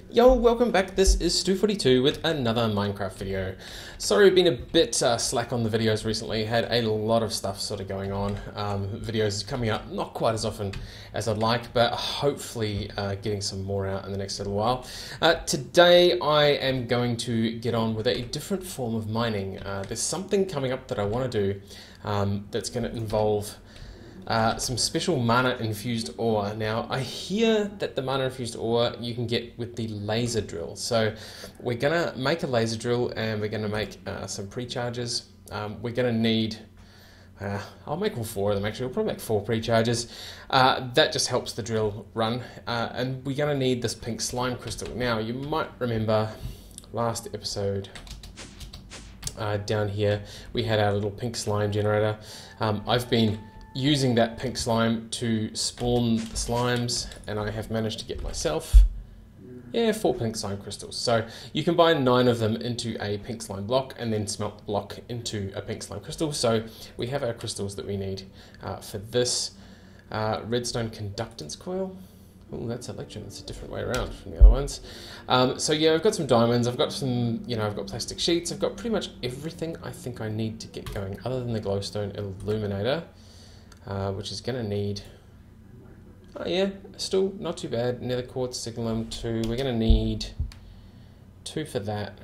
Yo, welcome back. This is Stu42 with another Minecraft video. Sorry, I've been a bit slack on the videos recently. Had a lot of stuff sort of going on. Videos coming up not quite as often as I'd like, but hopefully getting some more out in the next little while. Today I am going to get on with a different form of mining. There's something coming up that I want to do that's going to involve some special mana infused ore. Now I hear that the mana infused ore you can get with the laser drill. So we're gonna make a laser drill and we're gonna make some prechargers. We're gonna need, I'll make all 4 of them actually. We'll probably make 4 prechargers. That just helps the drill run. And we're gonna need this pink slime crystal. Now you might remember last episode down here we had our little pink slime generator. I've been using that pink slime to spawn the slimes, and I have managed to get myself 4 pink slime crystals. So you can buy 9 of them into a pink slime block and then smelt the block into a pink slime crystal. So we have our crystals that we need for this redstone conductance coil. Oh, that's electron. That's a different way around from the other ones. So yeah, I've got some diamonds. I've got some, I've got plastic sheets. I've got pretty much everything I think I need to get going, other than the glowstone illuminator. Which is going to need, still not too bad, nether quartz, signalum 2, we're going to need 2 for that,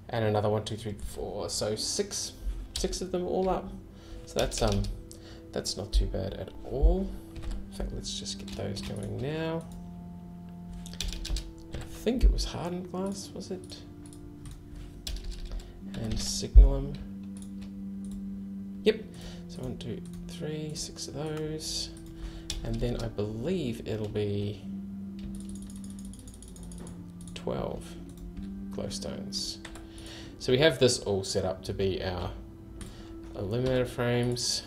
and another 1, 2, 3, 4, so 6 of them all up, so that's not too bad at all. In fact, let's just get those going now. I think it was hardened glass, was it? And signalum. Yep. So 1, 2, 3, 6 of those, and then I believe it'll be 12 glowstones. So we have this all set up to be our illuminator frames.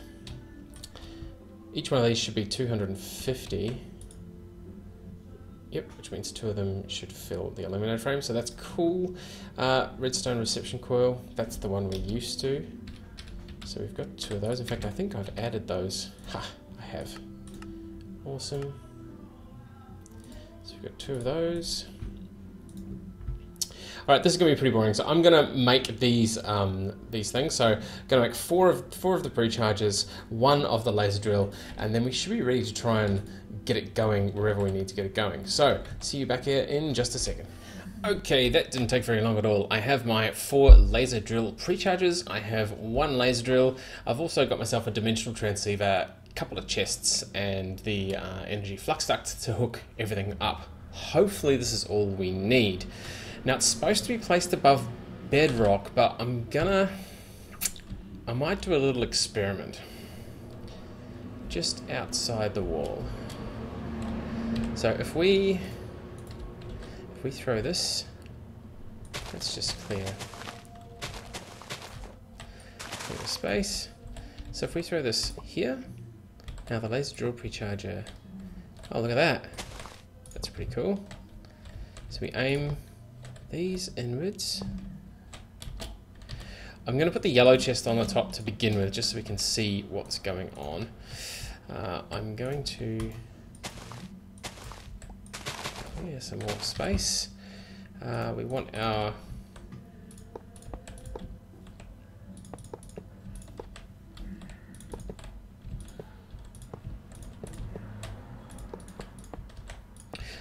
Each one of these should be 250. Yep, which means 2 of them should fill the illuminator frame, so that's cool. Redstone reception coil, that's the one we're used to. So we've got 2 of those. In fact, I think I've added those. Ha, I have. Awesome. So we've got 2 of those. All right, this is going to be pretty boring. So I'm going to make these things. So I'm going to make 4 of the prechargers, 1 of the laser drill, and then we should be ready to try and get it going wherever we need to get it going. So see you back here in just a second. Okay, that didn't take very long at all. I have my 4 laser drill prechargers. I have 1 laser drill. I've also got myself a dimensional transceiver, a couple of chests, and the energy flux duct to hook everything up. Hopefully this is all we need. Now it's supposed to be placed above bedrock, but I might do a little experiment just outside the wall. So if we throw this, let's just clear the space. So if we throw this here, now the laser drill precharger, oh look at that, that's pretty cool. So we aim these inwards. I'm going to put the yellow chest on the top to begin with, just so we can see what's going on. I'm going to clear some more space. We want our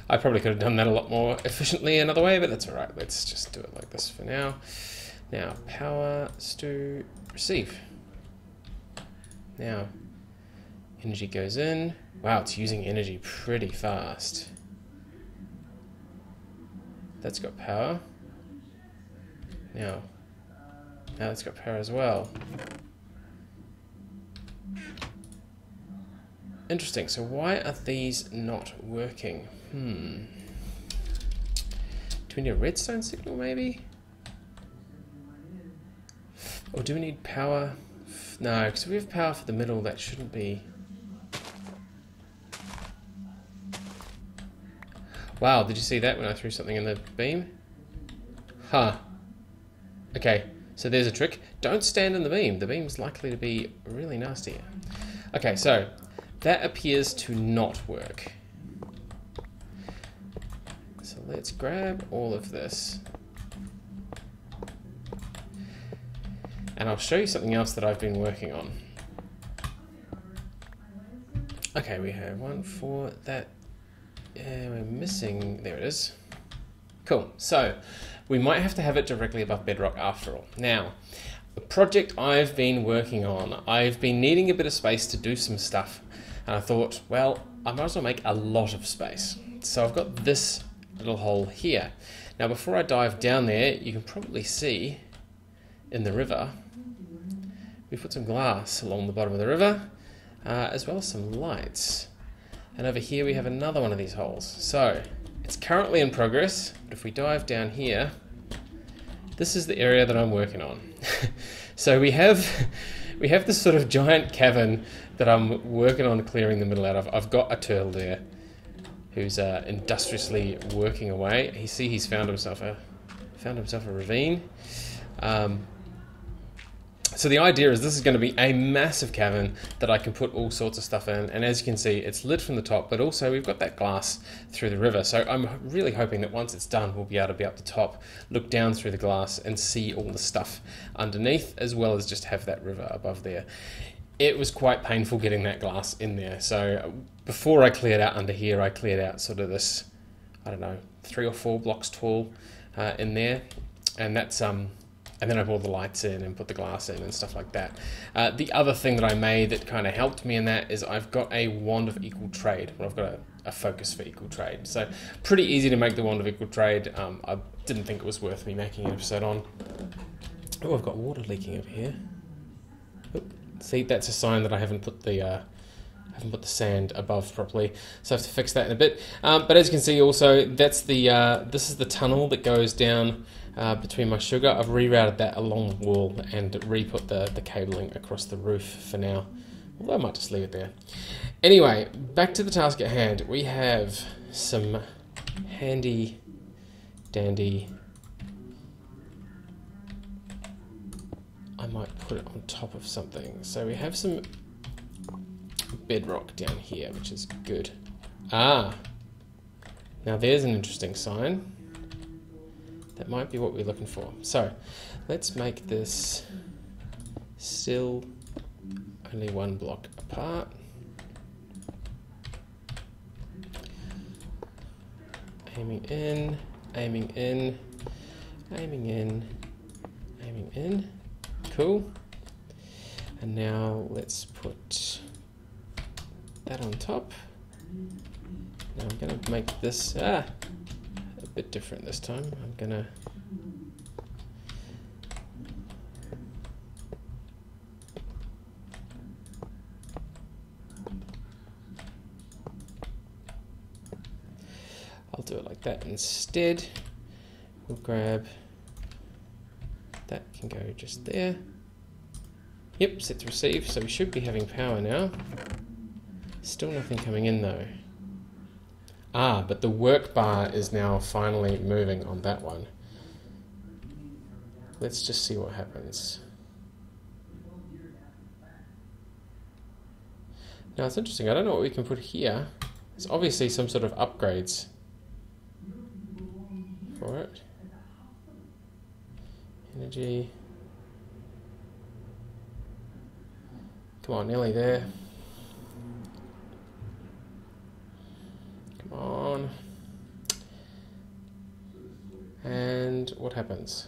I probably could have done that a lot more efficiently another way, but that's alright. Let's just do it like this for now. Now, power, Stu, receive. Now, energy goes in. Wow, it's using energy pretty fast. That's got power. Now it's got power as well. Interesting, so why are these not working? Do we need a redstone signal maybe? Or do we need power? No, because if we have power for the middle, that shouldn't be. Wow, did you see that when I threw something in the beam? Huh. Okay, so there's a trick. Don't stand in the beam. The beam's likely to be really nasty. Okay, so that appears to not work. So let's grab all of this. And I'll show you something else that I've been working on. Okay, we have one for that. We're missing, there it is. Cool, so we might have to have it directly above bedrock after all. Now, the project I've been working on, I've been needing a bit of space to do some stuff. And I thought, well, I might as well make a lot of space. So I've got this little hole here. Now, before I dive down there, you can probably see in the river, we put some glass along the bottom of the river, as well as some lights. And over here we have another one of these holes. So it's currently in progress, but if we dive down here, this is the area that I'm working on. So we have this sort of giant cavern that I'm working on clearing the middle out of. I've got a turtle there who's industriously working away. He's found himself a ravine. So the idea is this is going to be a massive cavern that I can put all sorts of stuff in, and as you can see, it's lit from the top, but also we've got that glass through the river. So I'm really hoping that once it's done, we'll be able to be up the top, look down through the glass and see all the stuff underneath, as well as just have that river above there. It was quite painful getting that glass in there. So before I cleared out under here, I cleared out sort of this, I don't know, 3 or 4 blocks tall in there, and that's and then I brought the lights in and put the glass in and stuff like that. The other thing that I made that kind of helped me in that is I've got a wand of equal trade. Well, I've got a focus for equal trade. So pretty easy to make the wand of equal trade. I didn't think it was worth me making an episode on. Oh, I've got water leaking over here. Oop. See, that's a sign that I haven't put the sand above properly, so I have to fix that in a bit. But as you can see, also that's this is the tunnel that goes down between my sugar. I've rerouted that along the wall and re-put the cabling across the roof for now. Although I might just leave it there. Anyway, back to the task at hand. We have some handy dandy. I might put it on top of something. So we have some bedrock down here, which is good. Now there's an interesting sign. That might be what we're looking for. So let's make this still only 1 block apart. Aiming in, aiming in, aiming in, aiming in. Cool. And now let's put that on top. Now I'm going to make this a bit different this time. I'm going to I'll do it like that instead. We'll grab that, can go just there. Yep, set to receive, so we should be having power now. Still nothing coming in though. But the work bar is now finally moving on that one. Let's just see what happens. Now it's interesting, I don't know what we can put here. There's obviously some sort of upgrades for it. Energy. Come on, nearly there. Come on. And what happens?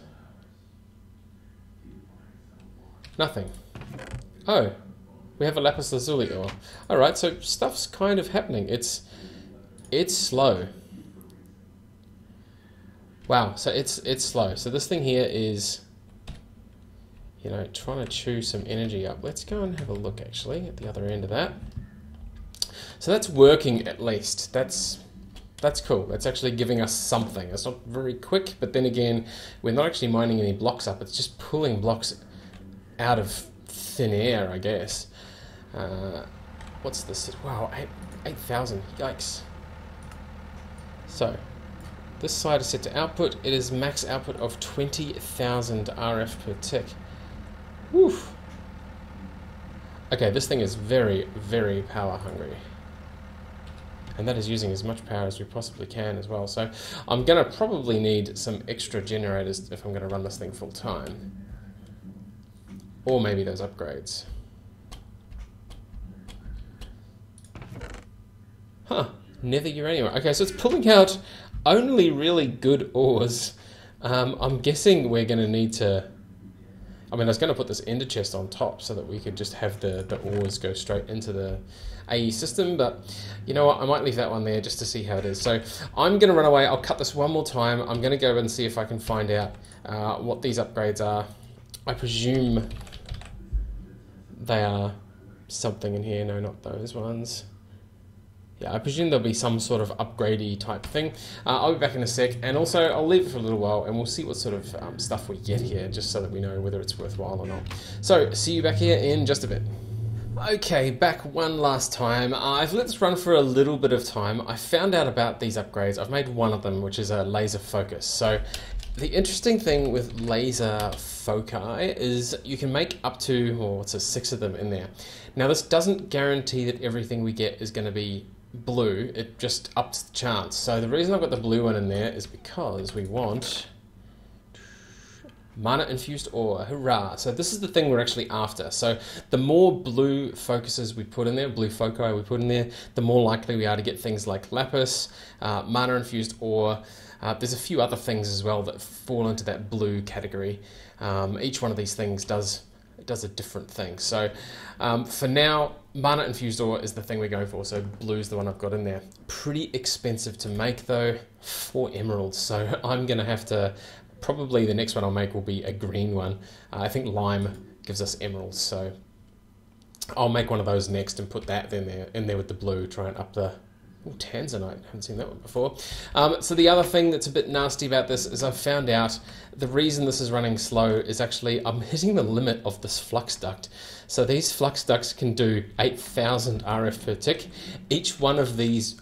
Nothing. Oh, we have a lapis lazuli ore. Alright, so stuff's kind of happening. It's slow. Wow, so it's slow. So this thing here is, you know, trying to chew some energy up. Let's go and have a look actually at the other end of that. So that's working at least. That's cool. That's actually giving us something. It's not very quick, but then again, we're not actually mining any blocks up. It's just pulling blocks out of thin air, I guess. What's this? Wow, 8,000. Yikes. So this side is set to output. It is max output of 20,000 RF per tick. Woof. Okay, this thing is very, very power hungry. And that is using as much power as we possibly can as well. So I'm going to probably need some extra generators if I'm going to run this thing full time. Or maybe those upgrades. Huh, nether uranium. Okay, so it's pulling out only really good ores. I'm guessing we're going to need to... I mean, I was going to put this ender chest on top so that we could just have the ores go straight into the AE system, but you know what, I might leave that one there just to see how it is. So I'm going to run away. I'll cut this one more time. I'm going to go and see if I can find out what these upgrades are. I presume they are something in here. No, not those ones. Yeah, I presume there'll be some sort of upgradey type thing. I'll be back in a sec, and also I'll leave it for a little while and we'll see what sort of stuff we get here, just so that we know whether it's worthwhile or not. So, see you back here in just a bit. Okay, back one last time. I've let this run for a little bit of time. I found out about these upgrades. I've made one of them, which is a laser focus. So, the interesting thing with laser foci is you can make up to, or what's it, 6 of them in there. Now, this doesn't guarantee that everything we get is going to be blue, it just ups the chance. So the reason I've got the blue one in there is because we want mana infused ore. Hurrah! So this is the thing we're actually after. So the more blue focuses we put in there, blue foci we put in there, the more likely we are to get things like lapis, mana infused ore. There's a few other things as well that fall into that blue category. Each one of these things does a different thing. So for now, mana infused ore is the thing we're going for. So blue's the one I've got in there. Pretty expensive to make though, 4 emeralds. So I'm gonna have to, probably the next one I'll make will be a green one. I think lime gives us emeralds, so I'll make one of those next and put that in there with the blue, try and up the... Ooh, tanzanite, haven't seen that one before. So the other thing that's a bit nasty about this is I've found out the reason this is running slow is actually I'm hitting the limit of this flux duct. So these flux ducts can do 8,000 RF per tick. Each one of these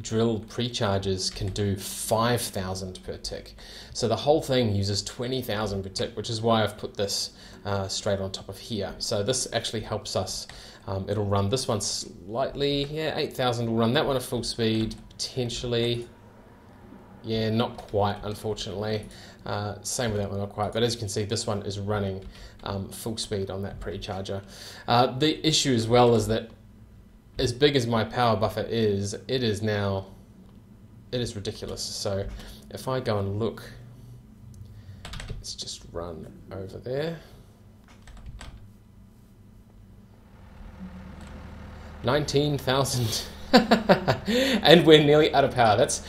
drill prechargers can do 5,000 per tick. So the whole thing uses 20,000 per tick, which is why I've put this straight on top of here. So this actually helps us. It'll run this one slightly, yeah, 8,000 will run that one at full speed, potentially. Yeah, not quite, unfortunately. Same with that one, not quite. But as you can see, this one is running full speed on that precharger. The issue as well is that as big as my power buffer is, it is ridiculous. So if I go and look, let's just run over there. 19,000 and we're nearly out of power. That's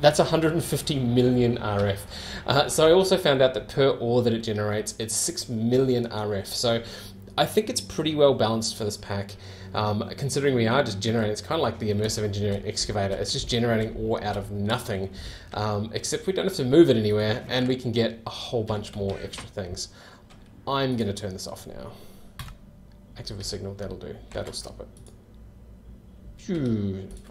150 million RF. So I also found out that per ore that it generates, it's 6 million RF. So I think it's pretty well balanced for this pack, considering we are just generating. It's kind of like the immersive engineering excavator. It's just generating ore out of nothing, except we don't have to move it anywhere, and we can get a whole bunch more extra things. I'm going to turn this off now. Active a signal, that'll do. That'll stop it.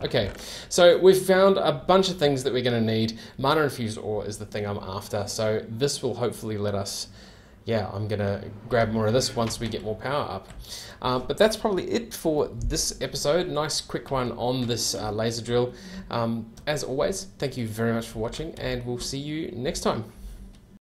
Okay, so we've found a bunch of things that we're going to need. Mana infused ore is the thing I'm after, so this will hopefully let us... Yeah, I'm going to grab more of this once we get more power up. But that's probably it for this episode. Nice quick one on this laser drill. As always, thank you very much for watching, and we'll see you next time.